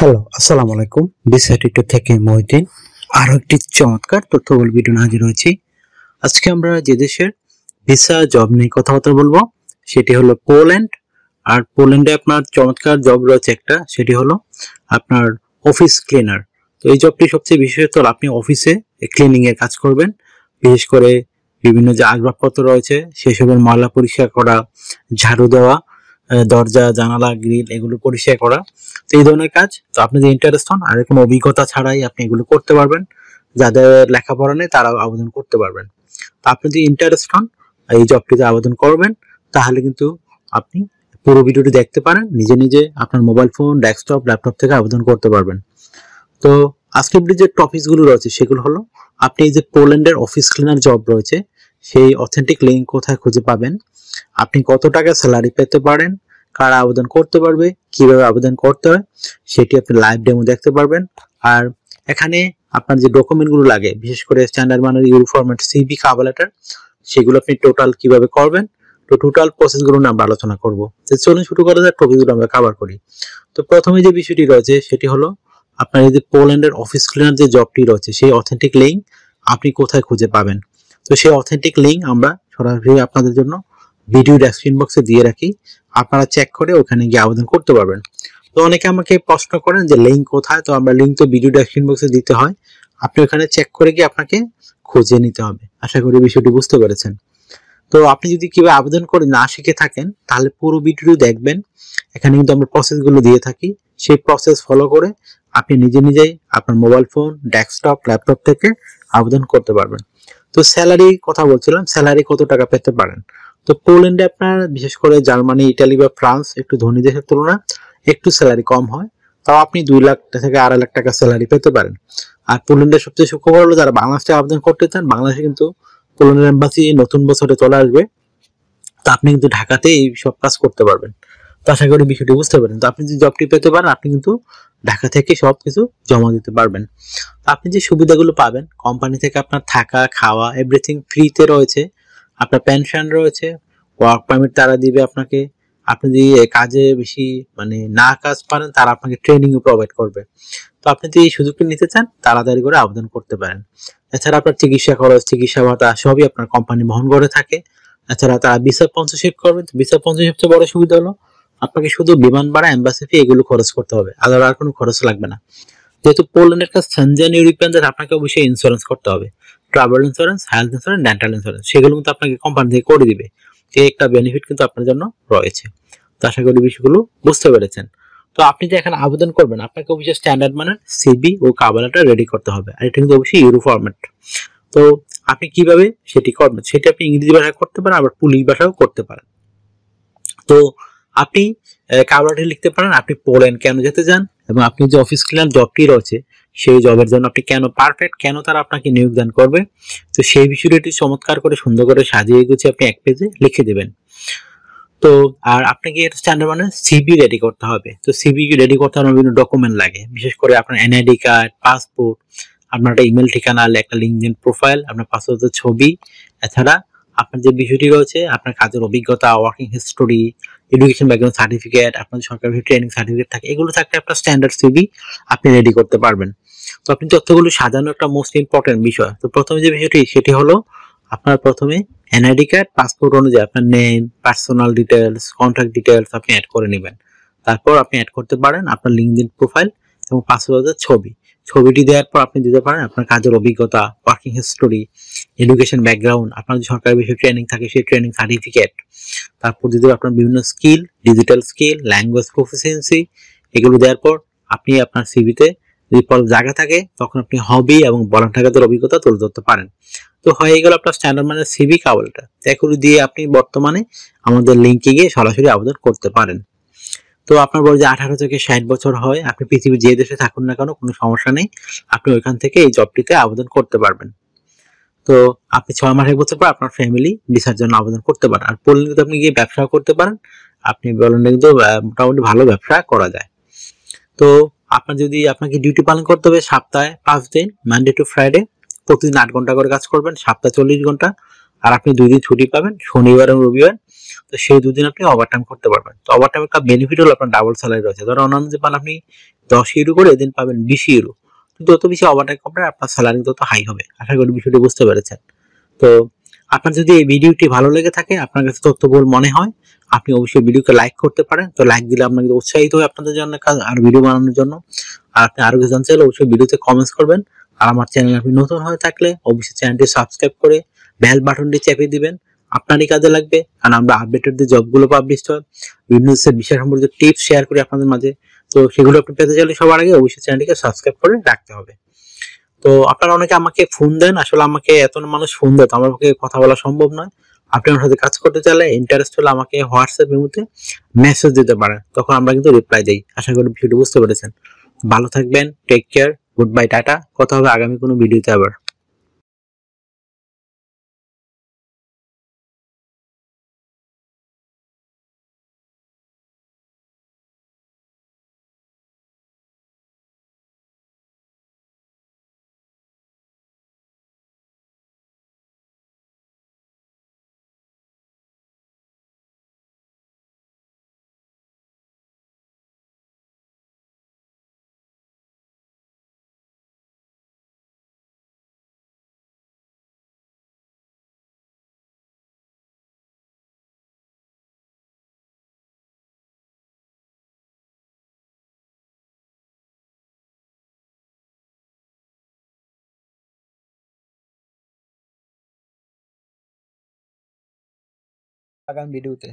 Hello, আসসালামু আলাইকুম। বিসাইটিটো থেকে মহিউদ্দিন আরো একটি চমৎকার তথ্যবহুল ভিডিও নিয়ে হাজির হয়েছি। আজকে আমরা যে দেশের ভিসা জব নিয়ে কথাবার্তা বলবো সেটি হলো পোল্যান্ড। আর পোল্যান্ডে আপনার চমৎকার জব রয়েছে একটা, সেটি হলো আপনার অফিস ক্লিনার। তো এই জবটি সবচেয়ে বিশেষত আপনি অফিসে ক্লিনিং এর কাজ করবেন, বিশেষ করে বিভিন্ন যে আসবাবপত্র রয়েছে সেসবের ময়লা পরিষ্কার করা, ঝাড়ু দেওয়া, দরজা জানালা গ্রিল এগুলো পরিষ্কার করা। তো এই ধরনের কাজ, তো আপনি যদি ইন্টারেস্ট হন আর কোনো অভিজ্ঞতা ছাড়াই আপনি এগুলো করতে পারবেন। যাদের লেখাপড়া নেই তারাও আবেদন করতে পারবেন। তো আপনি যদি ইন্টারেস্ট হন এই জবটিতে আবেদন করবেন, তাহলে কিন্তু আপনি পুরো ভিডিওটি দেখতে পারেন, নিজে নিজে আপনার মোবাইল ফোন, ডেস্কটপ, ল্যাপটপ থেকে আবেদন করতে পারবেন। তো আজকের যে টপিকস গুলো রয়েছে সেগুলো হলো, আপনি এই যে পোল্যান্ডের অফিস ক্লিনার জব রয়েছে সেই অথেন্টিক লিঙ্ক কোথায় খুঁজে পাবেন, আপনি কত টাকা স্যালারি পেতে পারেন, কারা আবেদন করতে পারবে, কিভাবে আবেদন করতে হয় সেটি আপনি লাইভ ডেমো দেখতে পারবেন। আর এখানে আপনার যে ডকুমেন্ট গুলো লাগে, বিশেষ করে স্ট্যান্ডার্ড মানের euro format CV, cover letter, সেগুলো আপনি টোটাল কিভাবে করবেন, তো টোটাল প্রসেস গুলো আমরা আলোচনা করব। তো চলুন শুরু করা যাক, টপিক গুলো আমরা কভার করি। তো প্রথমে যে বিষয়টি রয়েছে সেটি হলো, আপনার এই যে পোল্যান্ডের অফিস ক্লিনার যে জবটি রয়েছে সেই অথেন্টিক লিঙ্ক আপনি কোথায় খুঁজে পাবেন। তো সেই অথেন্টিক লিঙ্ক আমরা সরাসরি আপনাদের জন্য ভিডিও ডেসক্রিপশন বক্সে দিয়ে রাখি, আপনারা চেক করে ওখানে গিয়ে আবেদন করতে পারবেন। তো অনেকে আমাকে প্রশ্ন করেন যে লিঙ্ক কোথায়, তো আমরা লিঙ্ক তো ভিডিও ডেসক্রিপশন বক্সে দিতে হয়, আপনি ওখানে চেক করে গিয়ে আপনাকে খুঁজে নিতে হবে। আশা করি বিষয়টি বুঝতে পেরেছেন। তো আপনি যদি কিভাবে আবেদন করে না শিখে থাকেন তাহলে পুরো ভিডিও দেখবেন, এখানে কিন্তু আমরা প্রসেসগুলো দিয়ে থাকি, সেই প্রসেস ফলো করে আপনি নিজে নিজেই আপনার মোবাইল ফোন, ডেস্কটপ, ল্যাপটপ থেকে আবেদন করতে পারবেন। তো স্যালারি কথা বলছিলাম, স্যালারি কত টাকা পেতে পারেন। তো পোল্যান্ডে আপনার বিশেষ করে জার্মানি, ইটালি বা ফ্রান্স একটু ধনী দেশের তুলনায় একটু স্যালারি কম হয়, তাও আপনি 2 লাখ থেকে 2.5 লাখ টাকা স্যালারি পেতে পারেন। আর পোল্যান্ডের সবচেয়ে সুখবর হলো, যারা বাংলাদেশে আবেদন করতে চান, বাংলাদেশে কিন্তু পোল্যান্ডের এম্বাসি নতুন বছরে চলে আসবে, তো আপনি কিন্তু ঢাকাতে এই সব কাজ করতে পারবেন। তো আশা করি বিষয়টি বুঝতে পারেন। তো আপনি যদি জবটি পেতে পারেন, আপনি কিন্তু ঢাকা থেকে সবকিছু জমা দিতে পারবেন। আপনি যে সুবিধাগুলো পাবেন, কোম্পানি থেকে আপনার থাকা, খাওয়া, এভরিথিং ফ্রিতে রয়েছে, আপনার পেনশন রয়েছে, ওয়ার্ক পারমিট তারা দিবে আপনাকে, আপনি যদি কাজে বেশি না কাজ পারেন তারা আপনাকে ট্রেনিং প্রোভাইড করবে। তো আপনি যদি এই সুযোগটি নিতে চান তাড়াতাড়ি করে আবেদন করতে পারেন। এছাড়া আপনার চিকিৎসা খরচ, চিকিৎসা ভাতা সবই আপনার কোম্পানি বহন করে থাকে। এছাড়া তারা ভিসা স্পন্সরশিপ করবেন। ভিসা স্পন্সরশিপ সবচেয়ে বড় সুবিধা হলো, আপনাকে শুধু বিমান ভাড়া, এম্বাসি ফি এগুলো খরচ করতে হবে, আর কোনো খরচ লাগবে না। যেহেতু পোল্যান্ডের কাছে সেনজেন ইউরোপিয়ানদের, আপনাকে অবশ্যই ইন্স্যুরেন্স করতে হবে, travel insurance, health insurance, dental insurance, সেগুলো কিন্তু আপনাকে কোম্পানি থেকে করে দিবে। এই একটা বেনিফিট কিন্তু আপনার জন্য রয়েছে। তো আশা করি বিষয়গুলো বুঝতে পেরেছেন। তো আপনি যে এখানে আবেদন করবেন, আপনাকে অবশ্যই স্ট্যান্ডার্ড মানের সিভি ও কভার লেটার রেডি করতে হবে, আর এটা কিন্তু অবশ্যই ইউরো ফরম্যাট। তো আপনি কিভাবে সেটি করবেন, সেটা আপনি ইংরেজি ভাষায় করতে পারেন, আবার পুলিশ ভাষাও করতে পারেন। তো আপনি কভার লেটার লিখতে পারেন আপনি পোল্যান্ড কেন যেতে চান, এবং আপনি যে অফিস ক্লিনার জবটি রয়েছে সেই জবের জন্য আপনি কেন পারফেক্ট, কেন তারা আপনাকে নিয়োগ দান করবে। তো সেই বিষয়টি চমৎকার করে সুন্দর করে সাজিয়ে গুছিয়ে আপনি এক পেজে লিখে দেবেন। তো আর আপনাকে স্ট্যান্ডার্ড মানে সিভি রেডি করতে হবে। তো সিভি রেডি করতে হলে বিভিন্ন ডকুমেন্ট লাগে, বিশেষ করে আপনার এনআইডি কার্ড, পাসপোর্ট, আপনার একটা ইমেল ঠিকানা, একটা লিঙ্কডইন প্রোফাইল, আপনার পাসপোর্টের ছবি, এছাড়া আপনার যে বিষয়টি রয়েছে আপনার কাজের অভিজ্ঞতা, working history, education background certificate, আপনার সরকারি ট্রেনিং সার্টিফিকেট থাকে, এগুলো থাকলে আপনার স্ট্যান্ডার্ড সিভি আপনি রেডি করতে পারবেন। তো আপনি তথ্যগুলো সাজানো একটা মোস্ট ইম্পর্টেন্ট বিষয়। তো প্রথমে যে বিষয়টি সেটি হলো, আপনার প্রথমে এনআইডি কার্ড, পাসপোর্ট অনুযায়ী আপনার name, personal details, contact details আপনি অ্যাড করে নেবেন। তারপর আপনি অ্যাড করতে পারেন আপনার লিঙ্কডইন প্রোফাইল এবং পাসপোর্টের ছবি। ছবিটি দেওয়ার পর আপনি দিতে পারেন আপনার কাজের অভিজ্ঞতা, ওয়ার্কিং হিস্টোরি, এডুকেশন ব্যাকগ্রাউন্ড, আপনার যে সরকারি বিষয়ে ট্রেনিং থাকে সেই ট্রেনিং সার্টিফিকেট। তারপর দিতে আপনার বিভিন্ন skill, digital skill, language proficiency, এগুলো দেওয়ার পর আপনি আপনার সিভিতে যদি জায়গা থাকে তখন আপনি হবি এবং ভলান্টিয়ারদের অভিজ্ঞতা তুলে ধরতে পারেন। তো হয়ে গেল আপনার স্ট্যান্ডার্ড মানের সিভি কাবলটা। এগুলো দিয়ে আপনি বর্তমানে আমাদের লিঙ্কে গিয়ে সরাসরি আবেদন করতে পারেন। তো আপনার বয়স যে 18 থেকে 60 বছর হয়, আপনি পৃথিবীর যে দেশে থাকুন না কেন কোনো সমস্যা নেই, আপনি ওইখান থেকে এই জবটিতে আবেদন করতে পারবেন। তো আপনি 6 মাস 1 বছর পর আপনার ফ্যামিলি ভিসার জন্য আবেদন করতে পারেন। আর পোল্যান্ডে আপনি গিয়ে ব্যবসা করতে পারেন, আপনি বলেন কিন্তু মোটামুটি ভালো ব্যবসা করা যায়। তো আপনাকে ডিউটি পালন করতে হবে সপ্তাহে 5 দিন, মানডে টু ফ্রাইডে, প্রতিদিন 8 ঘন্টা করে কাজ করবেন, সপ্তাহে 40 ঘন্টা, আর আপনি 2 দিন ছুটি পাবেন, শনিবার এবং রবিবার। তো সেই 2 দিন আপনি ওভারটাইম করতে পারবেন। তো ওভারটাইম একটা বেনিফিট হলো আপনার ডাবল স্যালারি রয়েছে। ধরো অন্যান্য যে পান আপনি 10 ইউরো করে, দেন পাবেন 20 ইউরো। যত বেশি ওভারটাইম করবেন আপনার স্যালারি তত হাই হবে। আশা করি বিষয়টি বুঝতে পেরেছেন। তো আপনার যদি এই ভিডিওটি ভালো লেগে থাকে, আপনার কাছে তথ্যবহুল মনে হয়, আপনি অবশ্যই ভিডিওকে লাইক করতে পারেন। তো লাইক দিলে আপনাকে উৎসাহিত হয় আপনাদের জন্য কাজ আর ভিডিও বানানোর জন্য। আর আপনি আরো কিছু জানতে চাইলে অবশ্যই ভিডিওতে কমেন্টস করবেন। আর আমার চ্যানেল আপনি নতুন হয়ে থাকলে অবশ্যই চ্যানেলটি সাবস্ক্রাইব করে বেল বাটনটি চেপে দিবেন। আপনারই কাজে লাগবে, কারণ আমরা আপডেটেড যে জবগুলো পাবলিশ হয়, বিভিন্ন বিষয় সম্পর্কে টিপস শেয়ার করি আপনাদের মাঝে। তো সেগুলো আপনি পেতে চাইলে সবার আগে অবশ্যই চ্যানেলটিকে সাবস্ক্রাইব করে রাখতে হবে। তো আপনারা অনেকে আমাকে ফোন দেন, আসলে আমাকে এত মানুষ ফোন দেয় তো আমার পক্ষে কথা বলা সম্ভব নয়। আপনি আমার সাথে কাজ করতে চাইলে ইন্টারেস্ট হলে আমাকে হোয়াটসঅ্যাপ ইমোতে মেসেজ দিতে পারেন, তখন আমরা কিন্তু রিপ্লাই দেই। আশা করি ভিডিও বুঝতে পেরেছেন। ভালো থাকবেন, take care, good bye, tata. কথা হবে আগামী কোনো ভিডিওতে আবার। আগামী ভিডিওতে